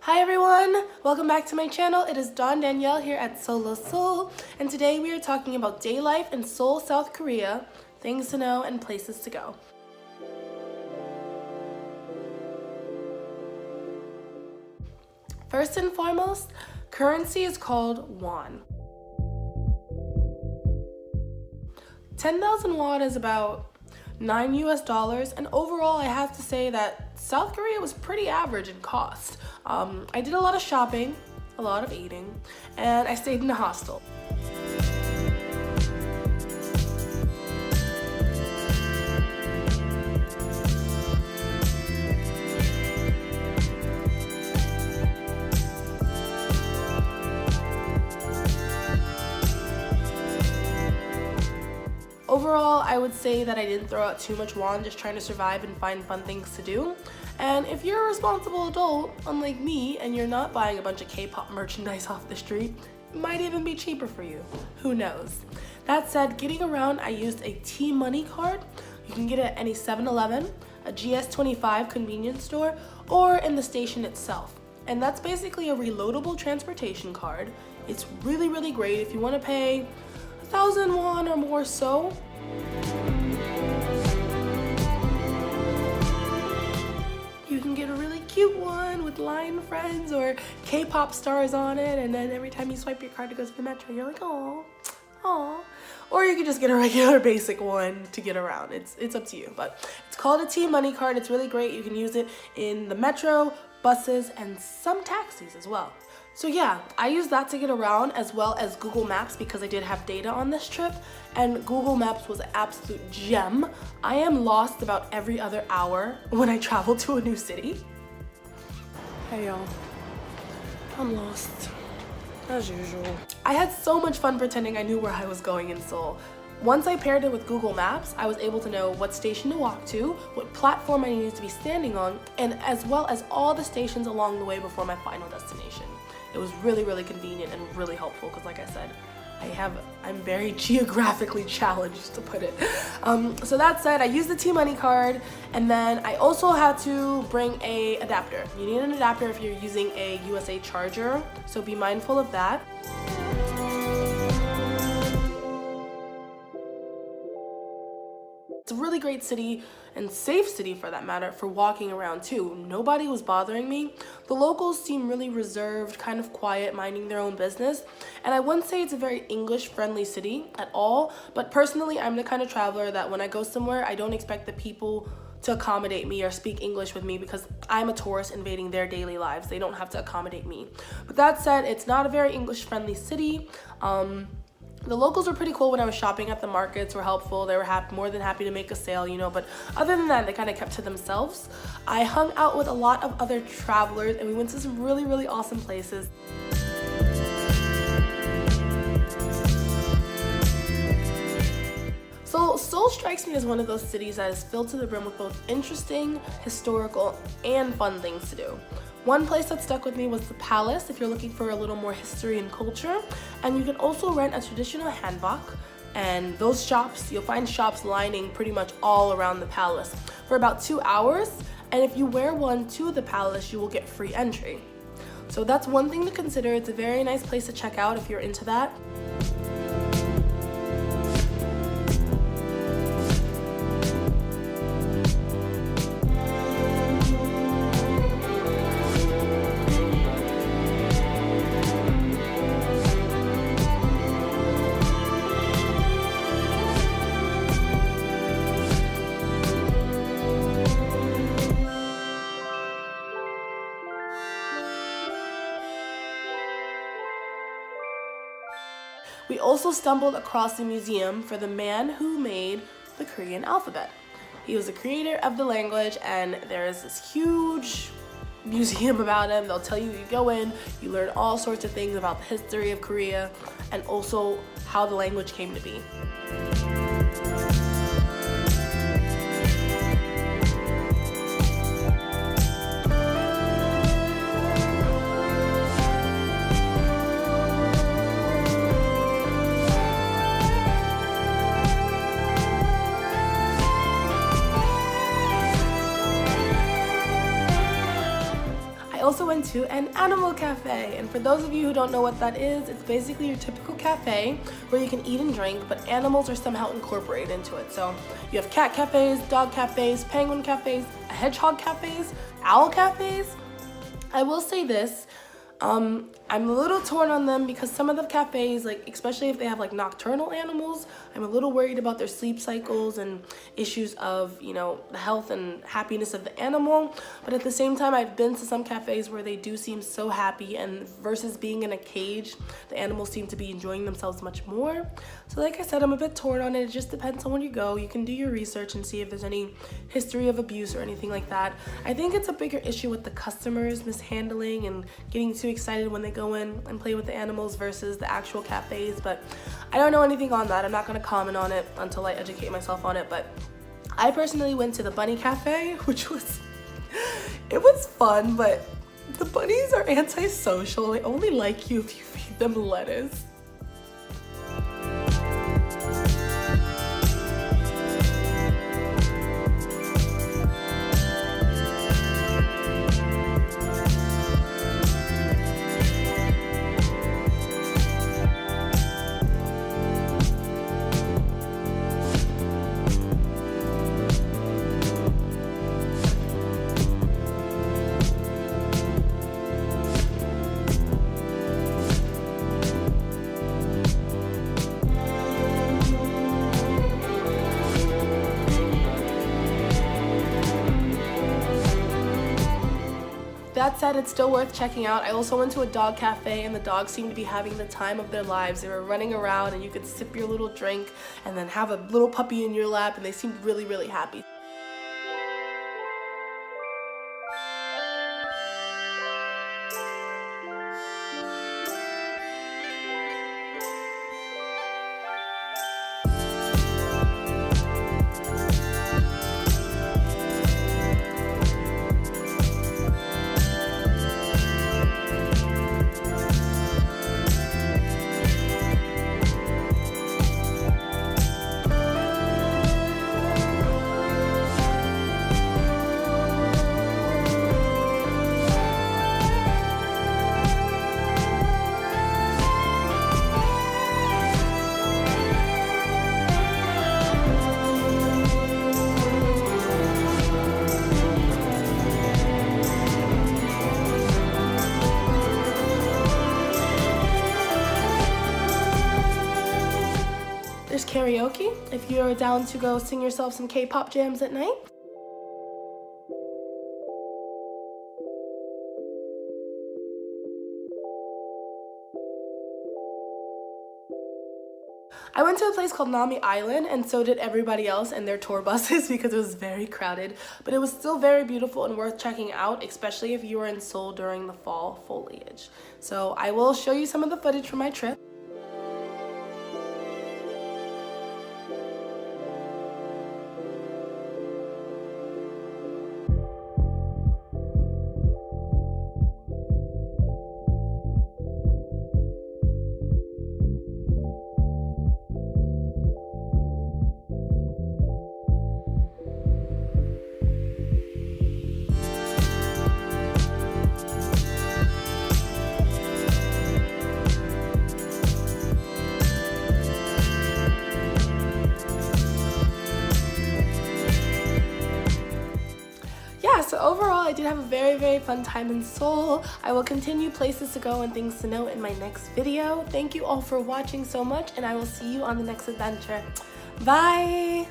Hi everyone! Welcome back to my channel. It is Dawn Danielle here at SEOUL, and today we are talking about day life in Seoul, South Korea, things to know and places to go. First and foremost, currency is called won. 10,000 won is about $9 US, and overall I have to say that South Korea was pretty average in cost. I did a lot of shopping, a lot of eating, and I stayed in a hostel. Overall, I would say that I didn't throw out too much won, just trying to survive and find fun things to do. And if you're a responsible adult, unlike me, and you're not buying a bunch of K-pop merchandise off the street, it might even be cheaper for you. Who knows? That said, getting around, I used a T-Money card. You can get it at any 7-Eleven, a GS25 convenience store, or in the station itself. And that's basically a reloadable transportation card. It's really great if you want to pay 1,000 won or more so. You can get a really cute one with line friends or K-pop stars on it, and then every time you swipe your card to go to the metro, you're like, "Aw, aw." Or you can just get a regular basic one to get around. It's up to you, but it's called a T-Money card. It's really great. You can use it in the metro, buses, and some taxis as well. So yeah, I used that to get around, as well as Google Maps, because I did have data on this trip, and Google Maps was an absolute gem. I am lost about every other hour when I travel to a new city. Hey y'all, I'm lost, as usual. I had so much fun pretending I knew where I was going in Seoul. Once I paired it with Google Maps, I was able to know what station to walk to, what platform I needed to be standing on, and as well as all the stations along the way before my final destination. It was really convenient and really helpful because, like I said, I'm very geographically challenged, to put it. So that said, I used the T-Money card, and then I also had to bring a adapter. You need an adapter if you're using a USA charger, so be mindful of that. It's a really great city, and safe city for that matter, for walking around too. Nobody was bothering me. The locals seem really reserved, kind of quiet, minding their own business. And I wouldn't say it's a very English-friendly city at all, but personally, I'm the kind of traveler that when I go somewhere, I don't expect the people to accommodate me or speak English with me because I'm a tourist invading their daily lives. They don't have to accommodate me. But that said, it's not a very English-friendly city. The locals were pretty cool when I was shopping at the markets, were helpful. They were more than happy to make a sale, you know, but other than that, they kind of kept to themselves. I hung out with a lot of other travelers, and we went to some really awesome places. So Seoul strikes me as one of those cities that is filled to the brim with both interesting, historical, and fun things to do. One place that stuck with me was the Palace, if you're looking for a little more history and culture. And you can also rent a traditional hanbok, and those shops, you'll find shops lining pretty much all around the Palace for about 2 hours. And if you wear one to the Palace, you will get free entry. So that's one thing to consider. It's a very nice place to check out if you're into that. We also stumbled across the museum for the man who made the Korean alphabet. He was the creator of the language, and there is this huge museum about him. They'll tell you go in, you learn all sorts of things about the history of Korea and also how the language came to be. also went to an animal cafe, and for those of you who don't know what that is, it's basically your typical cafe where you can eat and drink, but animals are somehow incorporated into it. So you have cat cafes, dog cafes, penguin cafes, hedgehog cafes, owl cafes. I will say this, I'm a little torn on them because some of the cafes, like especially if they have like nocturnal animals, I'm a little worried about their sleep cycles and issues of, you know, the health and happiness of the animal. But at the same time, I've been to some cafes where they do seem so happy, and versus being in a cage, the animals seem to be enjoying themselves much more. So like I said, I'm a bit torn on it. It just depends on where you go. You can do your research and see if there's any history of abuse or anything like that. I think it's a bigger issue with the customers mishandling and getting too excited when they go in and play with the animals versus the actual cafes. But I don't know anything on that. I'm not going to comment on it until I educate myself on it. But I personally went to the bunny cafe, which was it was fun, but the bunnies are antisocial. They only like you if you feed them lettuce. That said, it's still worth checking out. I also went to a dog cafe, and the dogs seemed to be having the time of their lives. They were running around, and you could sip your little drink and then have a little puppy in your lap, and they seemed really, really happy. There's karaoke if you're down to go sing yourself some K-pop jams at night. I went to a place called Nami Island, and so did everybody else and their tour buses because it was very crowded, but it was still very beautiful and worth checking out, especially if you were in Seoul during the fall foliage. So I will show you some of the footage from my trip. So overall, I did have a very, very fun time in Seoul. I will continue places to go and things to know in my next video. Thank you all for watching so much, and I will see you on the next adventure. Bye!